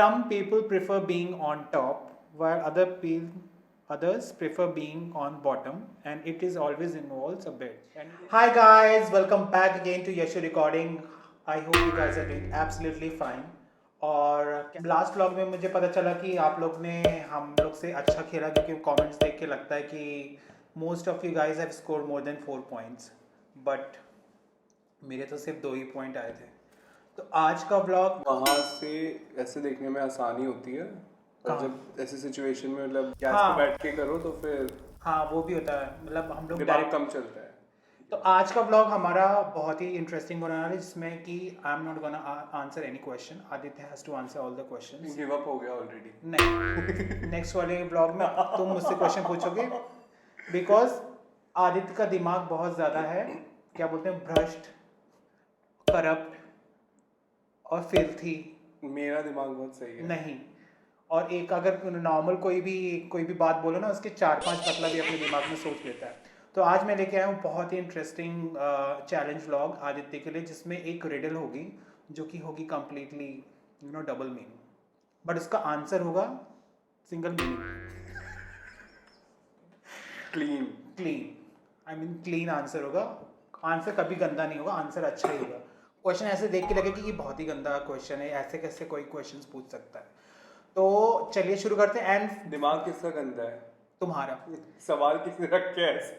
Some people prefer being on top, while others prefer being on bottom, and it is always involves a bit. Hi guys, welcome back again to Yashu Recording. I hope you guys are doing absolutely fine. और last vlog में मुझे पता चला कि आप लोग ने हम लोग से अच्छा खेला, क्योंकि कमेंट्स देख के लगता है कि most of you guys have scored more than 4 points, but मेरे तो सिर्फ 2 ही पॉइंट आए थे। तो आज का व्लॉग वहाँ से ऐसे देखने में आसानी होती है, और जब ऐसे सिचुएशन में मतलब गैस हाँ। पे बैठ के करो तो फिर हाँ वो भी होता है, मतलब हम लोग दिमाग डायरेक्ट। कम चलता है। तो आज का व्लॉग हमारा बहुत ही इंटरेस्टिंग होने वाला है, जिसमें कि I am not gonna answer any question, Aditya has to answer all the questions. Give up हो गया ऑलरेडी। नहीं, नेक्स्ट वाले व्लॉग में तुम मुझसे क्वेश्चन पूछोगे, बिकॉज आदित्य का दिमाग बहुत ज़्यादा है, क्या बोलते हैं, भ्रष्ट, करप्ट और फिल्थी। मेरा दिमाग बहुत सही है। नहीं, और एक अगर नॉर्मल कोई भी बात बोलो ना, उसके 4-5 मतलब भी अपने दिमाग में सोच लेता है। तो आज मैं लेके आया हूँ बहुत ही इंटरेस्टिंग चैलेंज व्लॉग आदित्य के लिए, जिसमें एक रिडल होगी जो कि होगी कम्प्लीटली डबल मीनिंग, बट उसका आंसर होगा सिंगल मीनिंग। क्लीन आंसर होगा। आंसर कभी गंदा नहीं होगा, आंसर अच्छा ही होगा। क्वेश्चन ऐसे देख के लगे कि ये बहुत ही गंदा क्वेश्चन है, ऐसे कैसे कोई क्वेश्चंस पूछ सकता है। तो चलिए शुरू करते हैं। एंड दिमाग किसका गंदा है? तुम्हारा। सवाल किसने रखे ऐसे?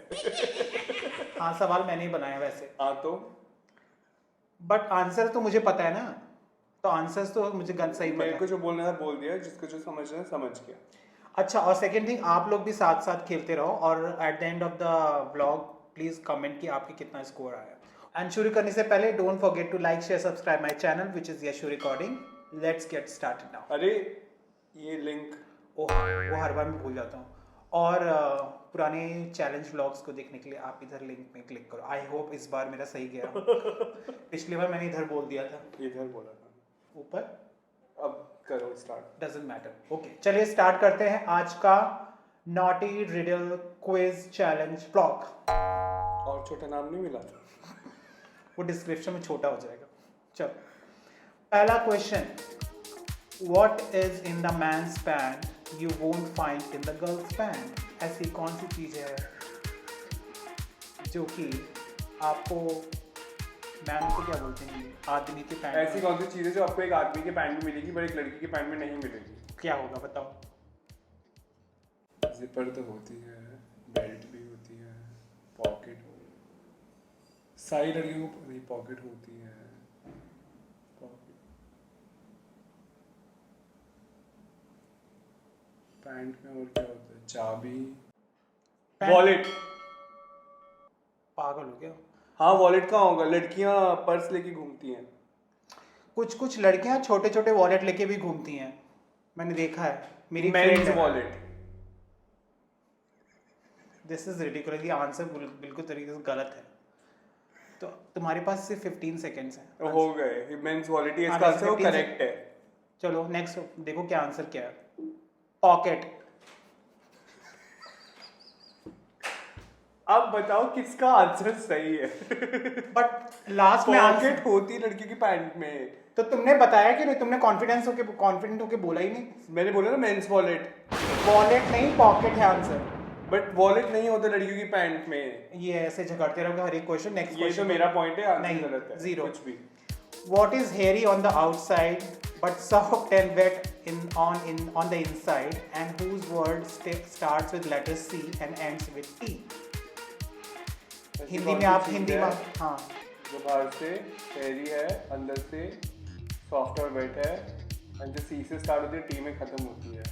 हाँ, सवाल मैंने ही बनाया वैसे। हाँ तो बट आंसर तो मुझे पता है ना, तो आंसर्स तो मुझे सही पता मेरे है। को जो बोलना था बोल दिया, जिसको जो समझना है समझ गया। अच्छा, और सेकंड थिंग, आप लोग भी साथ साथ खेलते रहो, और at the end of the vlog please comment कि आपके कितना स्कोर आया। एंड शुरू करने से पहले don't forget to like, share, subscribe my channel which is Yashu recording. Let's get started now. अरे ये लिंक ओह, वो हर बार मैं भूल जाता हूँ। और पुराने चैलेंज व्लॉग्स को देखने के लिए आप इधर लिंक में क्लिक करो। आई होप इस बार मेरा सही गया। पिछली बार मैंने इधर बोल दिया था, इधर बोला था, ऊपर। अब करो स्टार्ट। Doesn't matter. ओके, चलिए स्टार्ट करते हैं आज का naughty riddle quiz challenge vlog. और छोटा नाम नहीं मिला था? वो डिस्क्रिप्शन में छोटा हो जाएगा। चलो, पहला question, what is in the man's pant you won't find in the girls pant? ऐसी कौन सी चीज है जो कि आपको, मैन को क्या बोलते हैं, आदमी के पैंट, ऐसी कौन सी चीज़ है जो आपको एक आदमी के पैंट में मिलेगी पर एक लड़की के पैंट में नहीं मिलेगी? क्या होगा बताओ? जिपर तो होती है, बेल्ट भी होती है, पॉकेट, सारी लड़कियों को नहीं पॉकेट होती है, पॉकेट, पैंट में और क्या होता है? चाबी, वॉलेट। पागल हो गया? हाँ वॉलेट कहाँ होगा? लड़कियां पर्स लेके घूमती हैं। कुछ लड़कियां छोटे छोटे वॉलेट लेके भी घूमती हैं, मैंने देखा है, मेरी men's wallet. This is ridiculous. ये आंसर बिल्कुल तरीके से गलत है। तो तुम्हारे पास सिर्फ 15 सेकेंड्स हैं। हो गए, मेंस वॉलेट ही इसका हाँ, आंसर, वो 15 करेक्ट है। चलो नेक्स्ट देखो क्या आंसर क्या है। पॉकेट। अब बताओ किसका आंसर सही है? बट लास्ट में आंसर पॉकेट होती लड़की की पैंट में। तो तुमने बताया कि नहीं, तुमने कॉन्फिडेंट होके बोला ही नहीं। मैंने बोला ना मेंस वॉलेट। वॉलेट नहीं, पॉकेट है आंसर। बट वॉलेट नहीं होता लड़कियों की पैंट में। ये ऐसे झगड़ते रहोगे हर एक क्वेश्चन। नेक्स्ट ये क्वेश्चन तो मेरा पॉइंट है, आंसर नहीं, गलत है। zero। कुछ भी। What is hairy on the outside but soft and wet on the inside, and whose word starts with letter C and ends with T? Hindi में आप हिंदी में, हाँ, जो बाहर से हेरी है, अंदर से सॉफ्ट और वेट है, और जो सी से स्टार्ट होती है टी में खत्म होती है।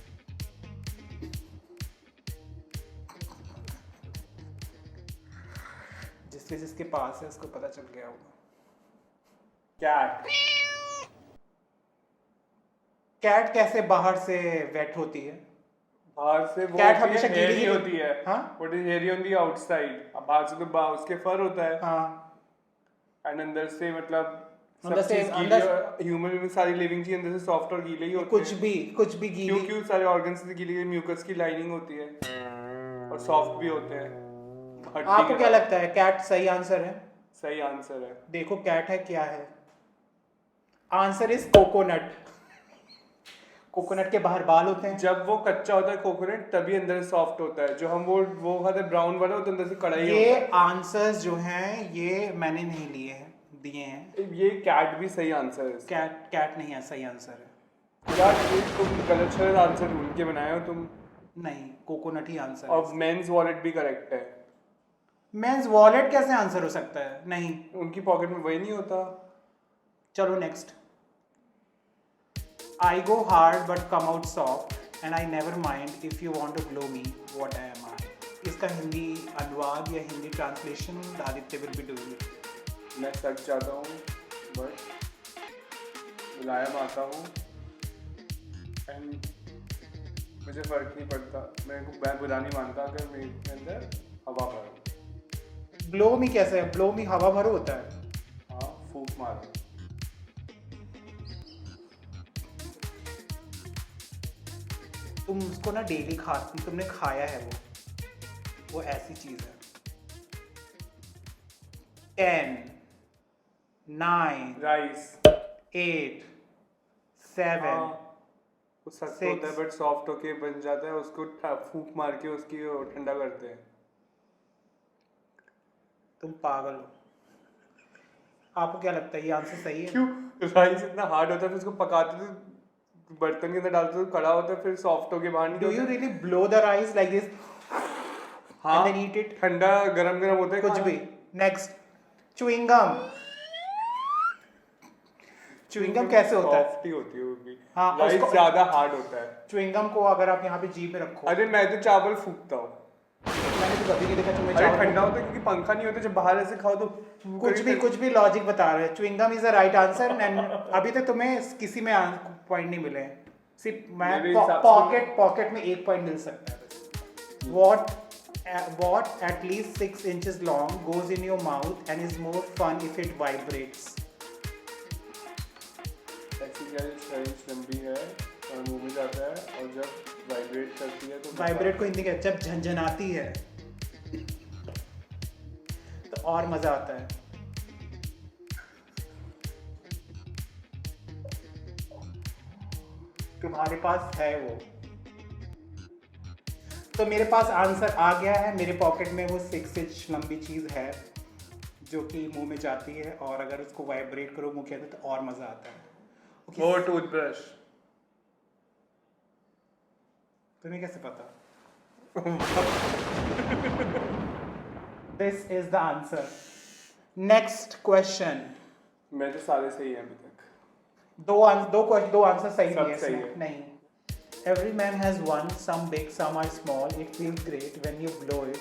जिसके पास है उसको पता चल गया होगा। कैट। कैट कैसे बाहर से वेट होती है? बाहर से वो Cat होती हमेशा है, गीली hairy ही होती है। हाँ? What is hairy on the outside? अब बाहर से तो उसके फर होता है, हाँ, एंड अंदर से मतलब अंदर सब से- चीज गीली, अंदर- और ह्यूमन में सारी लिविंग चीज अंदर से सॉफ्ट और गीले ही होते कुछ हैं। भी गीली। क्यों सारे ऑर्गन्स से गीली, म्यूकस की लाइनिंग होती है और सॉफ्ट भी होते हैं। हड्डी आपको के क्या साथ। लगता है कैट सही आंसर है? सही आंसर है। देखो कैट है क्या है। Answer is coconut. कोकोनट के बाहर बाल होते हैं। जब वो कच्चा होता है कोकोनट तभी अंदर से सॉफ्ट होता है। जो हम वो खाते ब्राउन वाला वो तो अंदर से कड़ाई ये होता है। आंसर्स जो हैं ये मैंने नहीं लिए हैं, दिए हैं। ये कैट भी सही आंसर है इसका। कैट नहीं है, सही आंसर है। यार ये तुम गलत शलत आंसर ढूंढ के बनाए हो तुम। नहीं, कोकोनट ही आंसर है। और मेंस वॉलेट भी करेक्ट है। मेंस वॉलेट कैसे आंसर हो सकता है? नहीं। उनकी पॉकेट में वही नहीं होता। चलो next. I go hard but come out soft and I never mind if you want to blow me, what am I? इसका हिंदी अनुवाद या Hindi translation Aditya will be doing it. मैं सच चाहता हूँ बट मुलायम आता हूँ एंड मुझे फर्क नहीं पड़ता। मैं बुरा नहीं मानता अगर मेरे अंदर हवा भरो। ब्लो मी कैसे है? ब्लो मी हवा भरो होता है। हाँ, फूक मारो। तुम उसको ना डेली खाती, तुमने खाया है वो ऐसी चीज है। 10 9 राइस 8 7 वो सख्त होता है बट सॉफ्ट होके बन जाता है। उसको फूक मार के उसकी वो ठंडा करते हैं। तुम पागल हो। आपको क्या लगता है ये आंसर सही है? क्यों? राइस इतना हार्ड होता है फिर उसको पकाते तो बर्तन के अंदर डालते तो कड़ा होता है फिर सॉफ्ट होके बाहर do you really blow the rice like this? हाँ, and then eat it? ठंडा गरम गरम होता है कुछ भी। Next, chewing gum. च्युइंगम कैसे होता है? सॉफ्ट ही होती है वो भी। हाँ, राइस उसको- ज्यादा हार्ड होता है। च्युइंगम को अगर आप यहाँ पे जीभ में रखो। अरे मैं तो चावल फूकता हूँ। मैंने तो कभी नहीं देखा तुम्हें अरे चावल। ठंडा होता है क्योंकि पंखा नहीं होता। जब बाहर ऐसे खाओ तो कुछ भी लॉजिक बता रहे हैं। Chewing gum is the right answer and अभी तक तुम्हें किसी में पॉइंट नहीं मिले हैं। सिर्फ मेरे मैं हिसाब से- पॉकेट में 1 पॉइंट मिल सकता है। What at least 6 inches long goes in your mouth and is more fun if it vibrates? ऐसी क्या इंच लंबी है और मुंह में जाता है और जब वाइब्रेट करती है तो वाइब्रेट को हिंदी कहते हैं जब झंझनाती है तो और मजा आता है। तुम्हारे पास है वो, तो मेरे पास आंसर आ गया है। मेरे पॉकेट में वो 6 इंच लंबी चीज है जो कि मुंह में जाती है और अगर उसको वाइब्रेट करो मुंह के अंदर तो और मजा आता है। वो टूथब्रश। तुम्हें कैसे पता? This is the answer. Next question. मैं तो सारे सही हैं अभी तक। दो आंसर सही सब दिए सही इसमें। है। नहीं। Every man has one, some big, some are small. It feels great when you blow it,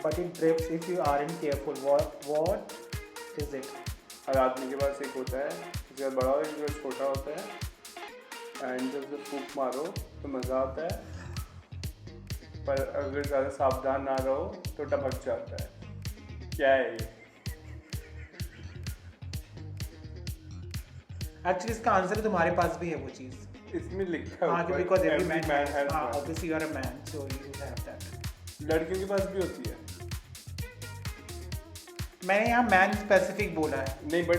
but it drips if you aren't careful. What is it? हर आदमी के पास एक होता है, किसी का बड़ा होता है, किसी का छोटा होता है। एंड जब जब फूक मारो तो मज़ा आता है, पर अगर ज़्यादा सावधान ना रहो तो टपक जाता है। क्या है ये? Actually इसका आंसर तुम्हारे पास भी है वो चीज़। इसमें लिखा है हाँ, ऊपर, because every every man man has, has हाँ, one। obviously you are a man, so you have that. लड़कियों के पास भी होती है। मैंने यहाँ मैन स्पेसिफिक बोला है। नहीं बट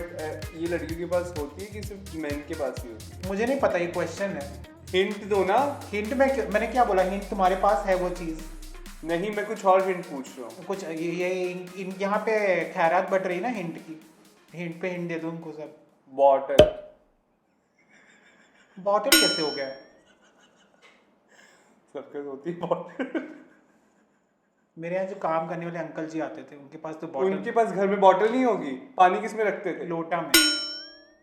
ये लड़कियों के पास होती है कि सिर्फ मेन के पास ही होती है? मुझे नहीं पता, ये क्वेश्चन है। हिंट दो ना। हिंट में मैंने क्या बोला? हिंट तुम्हारे पास है वो चीज़। नहीं, मैं कुछ और हिंट पूछ रहा हूँ। कुछ ये यहाँ पे खैरात बट रही ना हिंट की। हिंट पे हिंट दे दो उनको सब। बॉटल। बॉटल कैसे हो गया? सबके होती है बॉटल। मेरे यहाँ जो काम करने वाले अंकल जी आते थे उनके पास तो बॉटल। उनके पास घर में बॉटल नहीं होगी? पानी किस में रखते थे? लोटा में।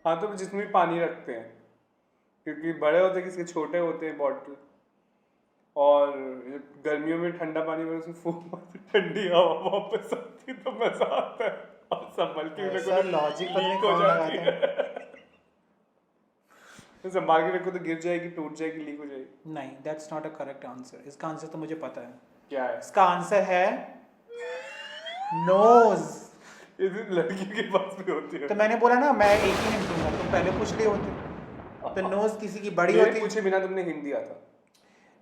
हाँ, तो जिसमें भी पानी रखते हैं, क्योंकि बड़े होते हैं, किसके छोटे होते हैं बॉटल। और गर्मियों में ठंडा पानी में उसमें फूक मारते, ठंडी हवा वापस आती है तो मजा आता है और संभल के ऐसा लॉजिक पता नहीं कौन लगाता है। संभाल के रखो तो गिर जाएगी, टूट जाएगी, लीक हो जाएगी। नहीं, that's not a correct answer. इसका आंसर तो मुझे पता है। क्या है इसका आंसर है नोज। ये लड़कियों के पास भी होती है। तो मैंने बोला ना मैं एक ही हिंट दूंगा, तुम पहले पूछ लिए होते। तो नोज किसी की बड़ी मेरे होती पूछे बिना तुमने हिंट दिया था।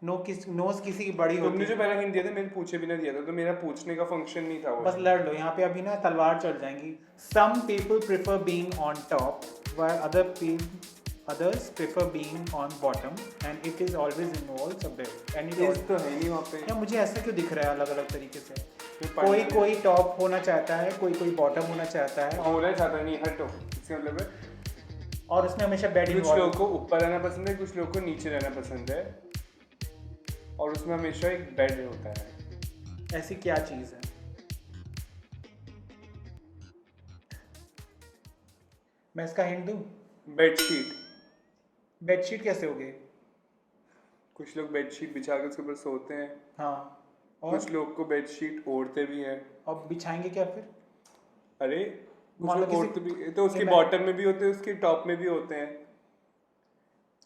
नोज किसी की बड़ी होती तुमने जो पहला हिंट दिया था मेरे पूछे बिना दिया था, तो मेरा पूछने का फंक्शन नहीं था वो। बस लड़ लो यहाँ पे, अभी ना तलवार चढ़ जाएंगी। Some people prefer being on top while other people others prefer being on bottom and it is always involves a bed and it इस तो है नहीं वहाँ पे। या मुझे ऐसा क्यों दिख रहा है अलग अलग तरीके से तो कोई कोई टॉप होना चाहता है कोई बॉटम होना चाहता है होना चाहता नहीं, हटो, इसका मतलब है और उसमें हमेशा बेड कुछ लोगों को ऊपर रहना पसंद है, कुछ लोगों को नीचे रहना पसंद है और उसमें हमेशा एक बेड होता है। ऐसी क्या चीज़ है? मैं इसका हिंट दूं? बेडशीट। बेडशीट कैसे हो गई? कुछ लोग बेडशीट बिछा के उसके ऊपर सोते हैं। हाँ और कुछ लोग को बेडशीट ओढ़ते भी हैं। अब बिछाएंगे क्या फिर? अरे कुछ मान लो लोग ओढ़ते भी, तो उसके मैं- बॉटम में भी होते हैं, उसके टॉप में भी होते हैं।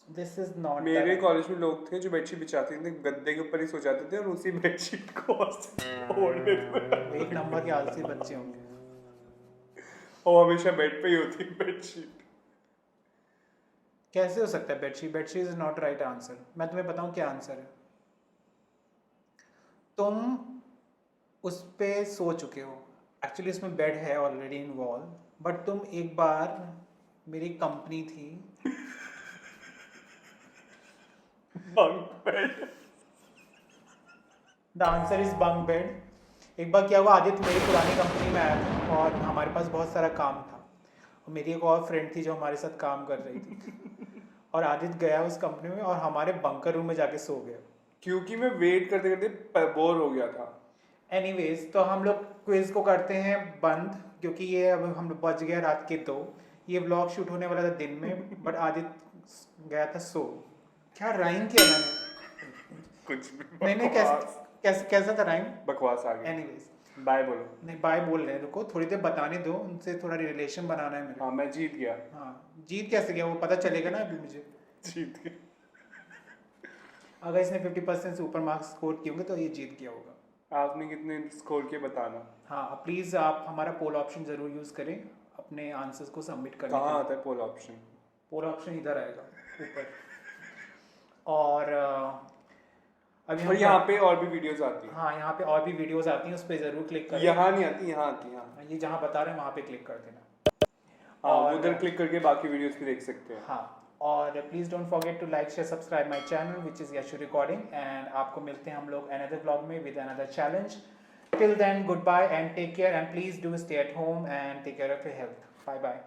दिस इज नॉट मेरे कॉलेज में लोग थे जो बेडशीट बिछाते थे, गद्दे के ऊपर ही सो जाते थे और उसी बेडशीट को ओढ़ लेते थे। एक नंबर के आलसी बच्चे होंगे। और हमेशा बेड पे ही होती है बेडशीट। कैसे हो सकता है bedsheet? Bedsheet is not right answer. मैं तुम्हें बताऊं क्या आंसर है। तुम उस पे सो चुके हो, एक्चुअली इसमें बेड है ऑलरेडी इन्वॉल्व, बट तुम एक बार मेरी कंपनी थी bunk bed. The answer is bunk bed. एक बार क्या हुआ, आदित्य मेरी पुरानी कंपनी में आया था और हमारे पास बहुत सारा काम था और मेरी एक और फ्रेंड थी जो हमारे साथ काम कर रही थी और आदित्य गया उस कंपनी में और हमारे बंकर रूम में जाके सो गया क्योंकि मैं वेट करते करते बोर हो गया था। एनीवेज, तो हम लोग क्विज को करते हैं बंद क्योंकि ये अब हम लोग बज गया रात के 2। ये व्लॉग शूट होने वाला था दिन में बट आदित्य गया था सो। क्या राइम किया मैंने? कुछ भी मैंने कैसा था राइम? बकवास आ गया। एनीवेज, बाय बोलो। नहीं बाय बोल रहे हैं, रुको थोड़ी देर बताने दो, उनसे थोड़ा रिलेशन बनाना है मेरा। हाँ मैं जीत गया। हाँ जीत कैसे गया वो पता चलेगा ना अभी मुझे। जीत गया। अगर इसने 50% से ऊपर मार्क्स स्कोर किए होंगे तो ये जीत गया होगा। आपने कितने स्कोर किए बताना। हाँ प्लीज़ आप हमारा पोल ऑप्शन ज़रूर यूज़ करें अपने आंसर्स को सबमिट करने के कहाँ लिए। आता है पोल ऑप्शन? पोल ऑप्शन इधर आएगा ऊपर। और अभी और यहाँ पे और भी वीडियोस आती हैं। हाँ यहाँ पे और भी वीडियोस आती हैं, उस पर ज़रूर क्लिक करें। यहाँ नहीं आती, यहाँ आती है। ये जहाँ बता रहे हैं वहाँ पे क्लिक कर देना। हाँ और उधर क्लिक करके बाकी वीडियोस भी देख सकते हैं। हाँ और please don't forget to like share subscribe my channel which is Yashu recording and आपको मिलते हैं हम लोग अनदर व्लॉग में with another challenge. Till then good bye and take care and please do stay at home and take care of your health. Bye bye.